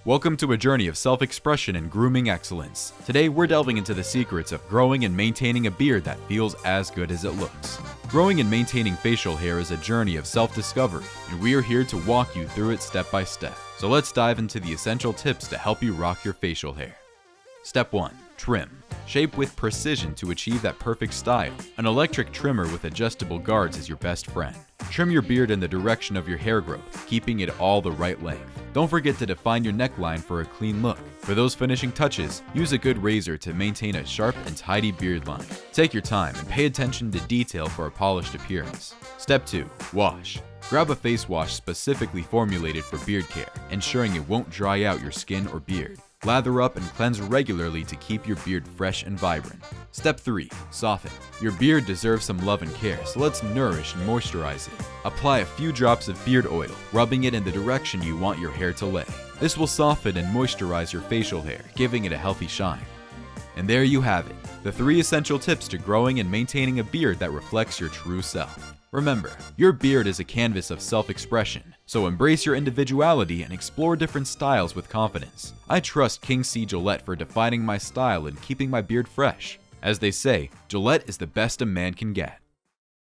Welcome to a journey of self-expression and grooming excellence. Today, we're delving into the secrets of growing and maintaining a beard that feels as good as it looks. Growing and maintaining facial hair is a journey of self-discovery, and we are here to walk you through it step by step. So let's dive into the essential tips to help you rock your facial hair. Step 1. Trim. Shape with precision to achieve that perfect style. An electric trimmer with adjustable guards is your best friend. Trim your beard in the direction of your hair growth, keeping it all the right length. Don't forget to define your neckline for a clean look. For those finishing touches, use a good razor to maintain a sharp and tidy beard line. Take your time and pay attention to detail for a polished appearance. Step 2. Wash. Grab a face wash specifically formulated for beard care, ensuring it won't dry out your skin or beard. Lather up and cleanse regularly to keep your beard fresh and vibrant. Step 3. Soften. Your beard deserves some love and care, so let's nourish and moisturize it. Apply a few drops of beard oil, rubbing it in the direction you want your hair to lay. This will soften and moisturize your facial hair, giving it a healthy shine. And there you have it, the 3 essential tips to growing and maintaining a beard that reflects your true self. Remember, your beard is a canvas of self-expression, so embrace your individuality and explore different styles with confidence. I trust King C. Gillette for defining my style and keeping my beard fresh. As they say, Gillette is the best a man can get.